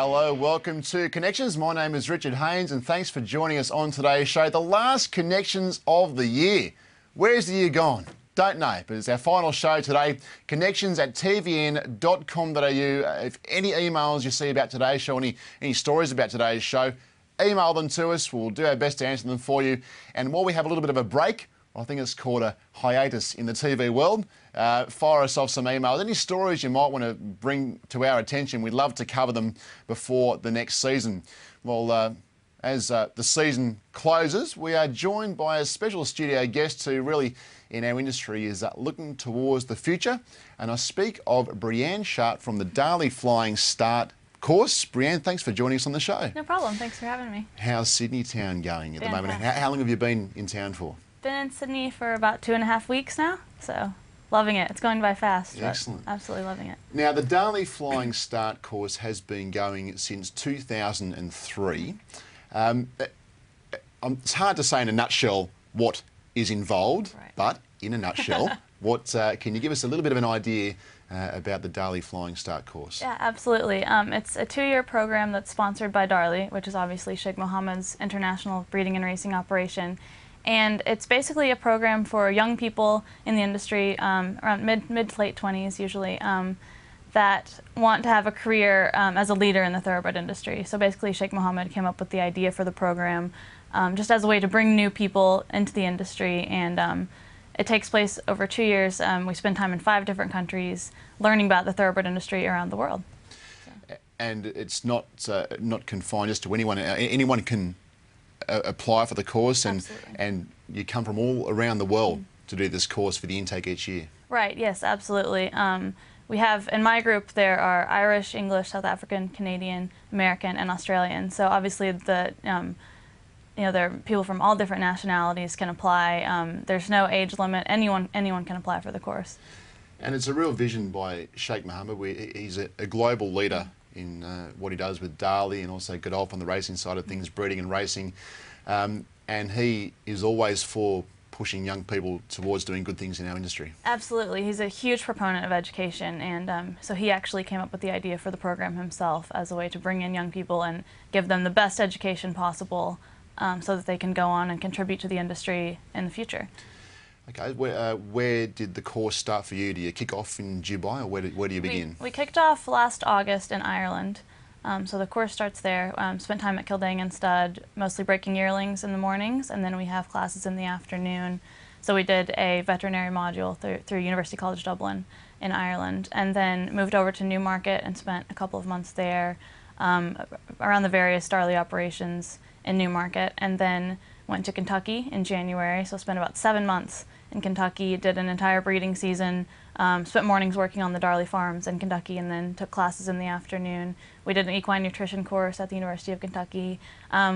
Hello, welcome to Connections. My name is Richard Haynes and thanks for joining us on today's show, the last Connections of the year. Where's the year gone? Don't know, but it's our final show today, connections@tvn.com.au. If any emails you see about today's show, any stories about today's show, email them to us. We'll do our best to answer them for you. And while we have a little bit of a break, I think it's called a hiatus in the TV world, fire us off some emails. Any stories you might want to bring to our attention, we'd love to cover them before the next season. Well, as the season closes, we are joined by a special studio guest who really, in our industry, is looking towards the future. And I speak of Brianne Sharp from the Darley Flying Start course. Brianne, thanks for joining us on the show. No problem. Thanks for having me. How's Sydney town going at the moment? How long have you been in town for? Been in Sydney for about 2.5 weeks now, so loving it. It's going by fast. Excellent. Absolutely loving it. Now, the Darley Flying Start course has been going since 2003. It's hard to say in a nutshell what is involved, right, but in a nutshell, can you give us a little bit of an idea about the Darley Flying Start course? Yeah, absolutely. It's a 2-year program that's sponsored by Darley, which is obviously Sheikh Mohammed's international breeding and racing operation. And it's basically a program for young people in the industry, around mid to late 20s usually, that want to have a career as a leader in the thoroughbred industry. So basically Sheikh Mohammed came up with the idea for the program just as a way to bring new people into the industry. And it takes place over 2 years. We spend time in 5 different countries learning about the thoroughbred industry around the world. So. And it's not confined just to anyone. Anyone can apply for the course, and you come from all around the world to do this course for the intake each year. Right, yes, absolutely. We have, in my group, there are Irish, English, South African, Canadian, American, and Australian. So obviously there are people from all different nationalities can apply. There's no age limit. Anyone can apply for the course. And it's a real vision by Sheikh Mohammed. He's a global leader in what he does with Darley and also Godolphin on the racing side of things, breeding and racing. And he is always for pushing young people towards doing good things in our industry. Absolutely. He's a huge proponent of education, and so he actually came up with the idea for the program himself as a way to bring in young people and give them the best education possible so that they can go on and contribute to the industry in the future. Okay, where did the course start for you? Do you kick off in Dubai, or where do you begin? We kicked off last August in Ireland, so the course starts there. Spent time at Kildang and Stud, mostly breaking yearlings in the mornings, and then we have classes in the afternoon. So we did a veterinary module through University College Dublin in Ireland, and then moved over to Newmarket and spent a couple of months there around the various Darley operations in Newmarket, and then went to Kentucky in January, so spent about 7 months in Kentucky, did an entire breeding season, spent mornings working on the Darley farms in Kentucky, and then took classes in the afternoon. We did an equine nutrition course at the University of Kentucky.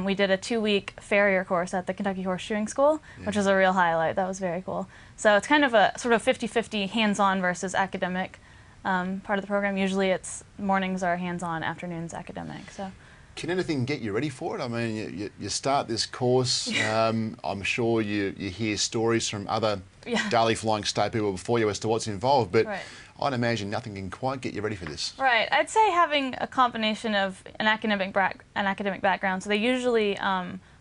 We did a 2-week farrier course at the Kentucky Horseshoeing School, which was a real highlight. That was very cool. So it's kind of a sort of 50-50 hands-on versus academic part of the program. Usually it's mornings are hands-on, afternoons academic. So. Can anything get you ready for it? I mean, you start this course, I'm sure you hear stories from other Darley Flying Start people before you as to what's involved, but I'd imagine nothing can quite get you ready for this. Right. I'd say having a combination of an academic background, so they usually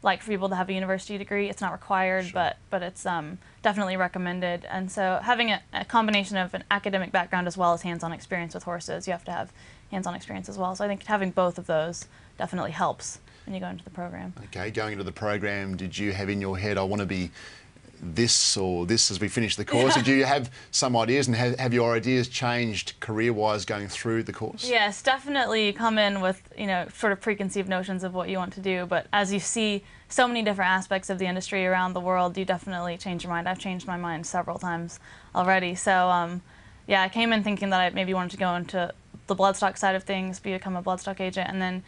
like for people to have a university degree. It's not required, but it's definitely recommended. And so having a combination of an academic background as well as hands-on experience with horses, you have to have hands-on experience as well. So I think having both of those definitely helps when you go into the program. Okay, going into the program, did you have in your head, I want to be this or this as we finish the course? Did you have some ideas, and have your ideas changed career-wise going through the course? Yes, definitely. You come in with, sort of preconceived notions of what you want to do, but as you see so many different aspects of the industry around the world, you definitely change your mind. I've changed my mind several times already. So, yeah, I came in thinking that I maybe wanted to go into the bloodstock side of things, become a bloodstock agent, and then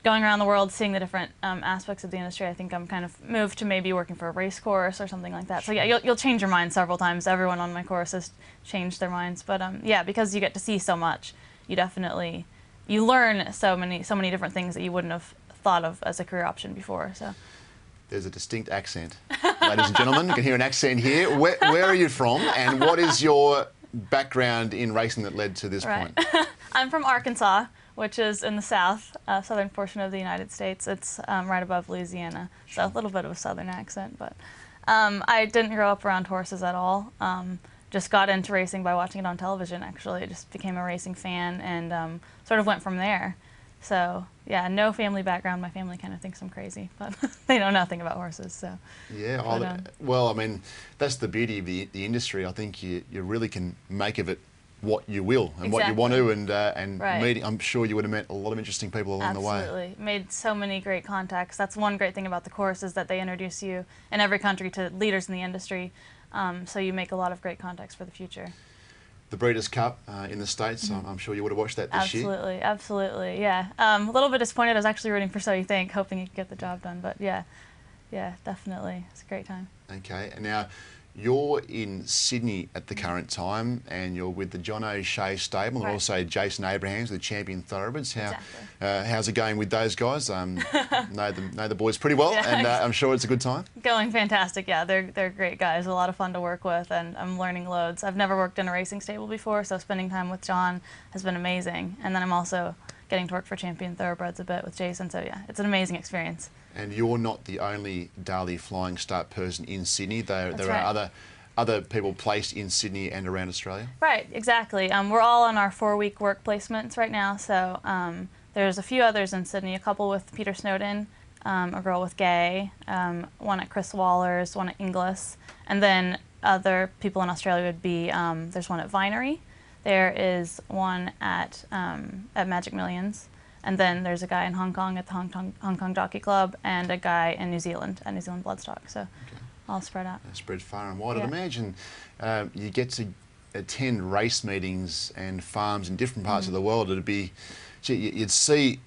going around the world, seeing the different aspects of the industry, I think I'm kind of moved to maybe working for a race course or something like that. So yeah, you'll change your mind several times. Everyone on my course has changed their minds. But yeah, because you get to see so much, you learn so many different things that you wouldn't have thought of as a career option before. So. There's a distinct accent. Ladies and gentlemen, you can hear an accent here. Where are you from, and what is your background in racing that led to this point? I'm from Arkansas, which is in the southern portion of the United States. It's right above Louisiana, so a little bit of a southern accent. But I didn't grow up around horses at all. Just got into racing by watching it on television, actually. I just became a racing fan and sort of went from there. So, yeah, no family background. My family kind of thinks I'm crazy, but they know nothing about horses. So. Yeah, But, well, I mean, that's the beauty of the industry. I think you really can make of it what you will and what you want to, and Right. meeting. I'm sure you would have met a lot of interesting people along the way. Absolutely. Made so many great contacts. That's one great thing about the course is that they introduce you in every country to leaders in the industry. So you make a lot of great contacts for the future. The Breeders' Cup in the States, I'm sure you would have watched that this year. Absolutely, absolutely, yeah. A little bit disappointed. I was actually rooting for So You Think, hoping you could get the job done. But yeah, definitely. It's a great time. Okay, and now you're in Sydney at the current time, and you're with the John O'Shea stable, and Right. also Jason Abrahams, the champion thoroughbreds. Exactly. How's it going with those guys? Know the boys pretty well, Yeah. and I'm sure it's a good time. Going fantastic, yeah. They're great guys. A lot of fun to work with, and I'm learning loads. I've never worked in a racing stable before, so spending time with John has been amazing. And then I'm also getting to work for Champion Thoroughbreds a bit with Jason, so yeah, it's an amazing experience. And you're not the only Daly Flying Start person in Sydney. There That's are right. other people placed in Sydney and around Australia. Right, exactly. We're all on our 4-week work placements right now, so there's a few others in Sydney, a couple with Peter Snowden, a girl with Gay, one at Chris Waller's, one at Inglis, and then other people in Australia would be, there's one at Vinery, there is one at Magic Millions, and then there's a guy in Hong Kong at the Hong Kong Jockey Club, and a guy in New Zealand at New Zealand Bloodstock, so all spread out. Spread far and wide. Yeah. I'd imagine you get to attend race meetings and farms in different parts of the world. It'd be, you'd see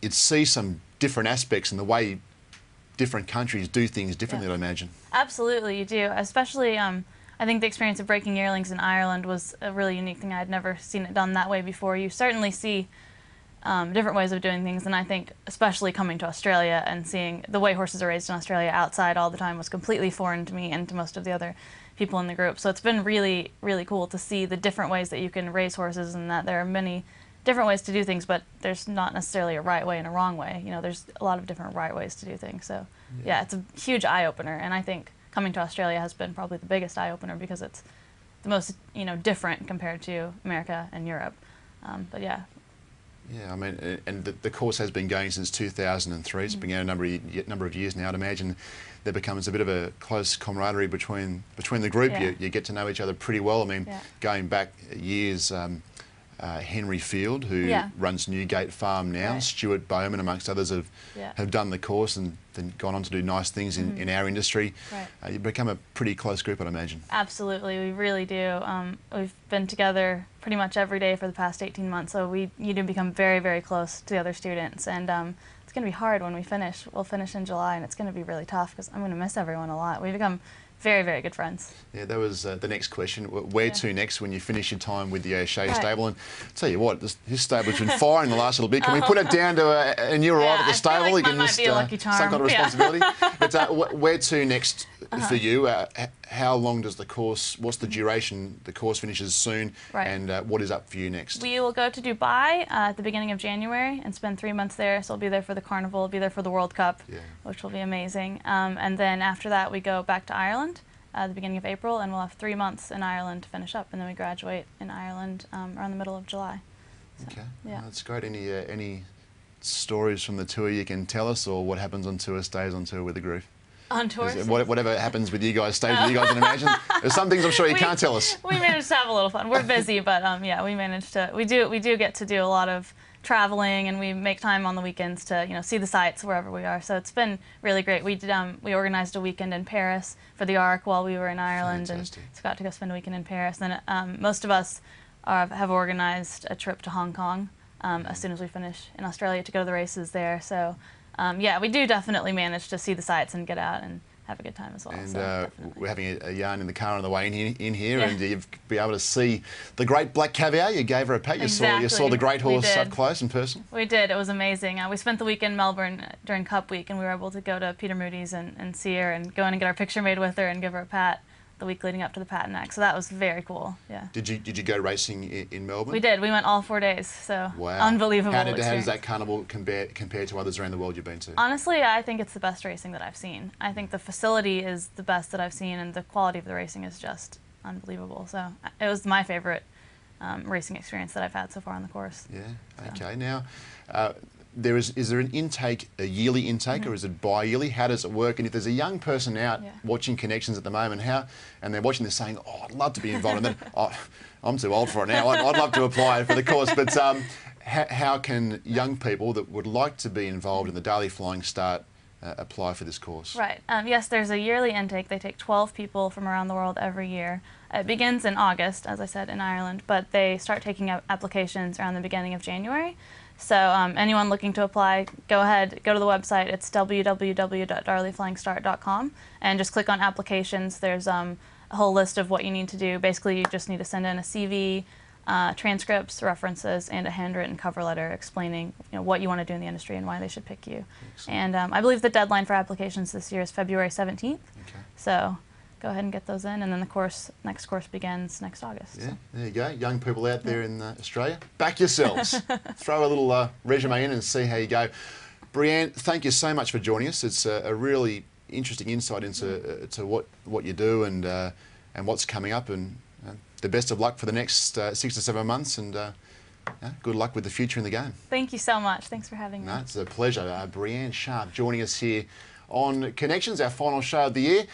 some different aspects in the way different countries do things differently. I'd imagine. Absolutely, you do. Especially, I think the experience of breaking yearlings in Ireland was a really unique thing. I'd never seen it done that way before. You certainly see different ways of doing things, and I think especially coming to Australia and seeing the way horses are raised in Australia outside all the time was completely foreign to me and to most of the other people in the group. So it's been really, really cool to see the different ways that you can raise horses, and that there are many different ways to do things, but there's not necessarily a right way and a wrong way. You know, there's a lot of different right ways to do things. So yeah, it's a huge eye-opener, and I think coming to Australia has been probably the biggest eye-opener because it's the most, different compared to America and Europe. But yeah. Yeah, I mean, and the course has been going since 2003. It's been going a number of years now. I'd imagine there becomes a bit of a close camaraderie between the group. Yeah. You get to know each other pretty well. I mean, Yeah. going back years, Henry Field, who Yeah. runs Newgate Farm now, Right. Stuart Bowman, amongst others, Yeah. have done the course and then gone on to do nice things in our industry. Right. You become a pretty close group, I'd imagine. Absolutely, we really do. We've been together pretty much every day for the past 18 months, so you do become very, very close to the other students. And it's going to be hard when we finish. We'll finish in July, and it's going to be really tough because I'm going to miss everyone a lot. We've become very, very good friends. Yeah, that was the next question. Where to next when you finish your time with the O'Shea Right. stable? And tell you what, his stable's been firing the last little bit. Can we put it down to a new arrival at the I feel stable? like You mine might be a lucky some charm. kind of Yeah. responsibility. But where to next for you? How long does the course? What's the duration? The course finishes soon, Right. and what is up for you next? We will go to Dubai at the beginning of January and spend 3 months there. So we'll be there for the carnival, be there for the World Cup, Yeah. which will be amazing. And then after that, we go back to Ireland at the beginning of April, and we'll have 3 months in Ireland to finish up, and then we graduate in Ireland around the middle of July. So, Okay, yeah. That's great. Any stories from the tour you can tell us, or what happens on tour stays on tour with the group? On tour. Whatever happens with you guys stays with you guys, I imagine. There's some things I'm sure you can't tell us. We managed to have a little fun. We're busy, but yeah, we managed to. We do get to do a lot of traveling, and we make time on the weekends to see the sights wherever we are. So it's been really great. We did we organized a weekend in Paris for the ARC while we were in Ireland, Fantastic. and so got to go spend a weekend in Paris. Then most of us have organized a trip to Hong Kong as soon as we finish in Australia to go to the races there. So yeah, we do definitely manage to see the sights and get out and have a good time as well. And so definitely. we're having a yarn in the car on the way in here, Yeah. and you've be able to see the great black caviar. You gave her a pat. You saw Exactly. the great We horse did. up close in person. We did. It was amazing. We spent the week in Melbourne during Cup Week, and we were able to go to Peter Moody's and see her and go in and get our picture made with her and give her a pat. the week leading up to the Patent Act. So that was very cool. Yeah. Did you go racing in Melbourne? We did. We went all 4 days. So wow, unbelievable. How does that carnival compare to others around the world you've been to? Honestly, I think it's the best racing that I've seen. I think the facility is the best that I've seen, and the quality of the racing is just unbelievable. So it was my favorite racing experience that I've had so far on the course. Yeah. So. Okay. Now, is there an intake, a yearly intake, or is it bi-yearly? How does it work? And if there's a young person out watching Connections at the moment, and they're watching this saying, "Oh, I'd love to be involved," and then, "Oh, I'm too old for it now. I'd love to apply for the course." But how can young people that would like to be involved in the Daily Flying Start apply for this course? Right. Yes, there's a yearly intake. They take 12 people from around the world every year. It begins in August, as I said, in Ireland, but they start taking applications around the beginning of January. So anyone looking to apply, go ahead, go to the website. It's www.darleyflyingstart.com, and just click on applications. There's a whole list of what you need to do. Basically, you just need to send in a CV, transcripts, references, and a handwritten cover letter explaining what you want to do in the industry and why they should pick you. Excellent. And I believe the deadline for applications this year is February 17th. Okay. So go ahead and get those in, and then the next course begins next August. Yeah, so. There you go. Young people out there in Australia, back yourselves. Throw a little resume in and see how you go. Brianne, thank you so much for joining us. It's a really interesting insight into to what you do and what's coming up, and the best of luck for the next 6 to 7 months, and good luck with the future in the game. Thank you so much. Thanks for having me. No, it's a pleasure. Brianne Sharp joining us here on Connections, our final show of the year.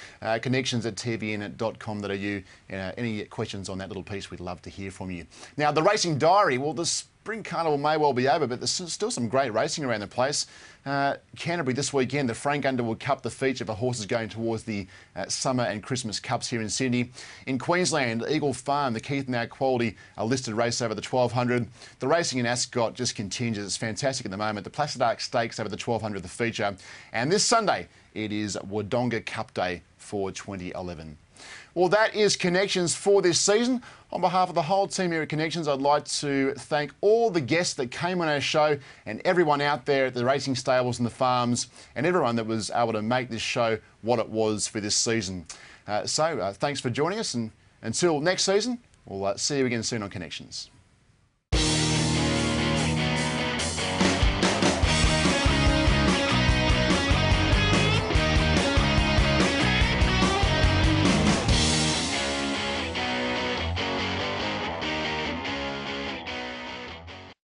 Connections at tvn.com.au. Any questions on that little piece, we'd love to hear from you. Now, the Racing Diary, well, the Spring Carnival may well be over, but there's still some great racing around the place. Canterbury this weekend, the Frank Underwood Cup, the feature for horses going towards the Summer and Christmas Cups here in Sydney. In Queensland, Eagle Farm, the Keith Now Quality, a listed race over the 1200. The racing in Ascot just continues. It's fantastic at the moment. The Placid Arc Stakes over the 1200, the feature. And this Sunday, it is Wodonga Cup Day for 2011. Well, that is Connections for this season. On behalf of the whole team here at Connections, I'd like to thank all the guests that came on our show and everyone out there at the racing stables and the farms and everyone that was able to make this show what it was for this season. So thanks for joining us, and until next season, we'll see you again soon on Connections.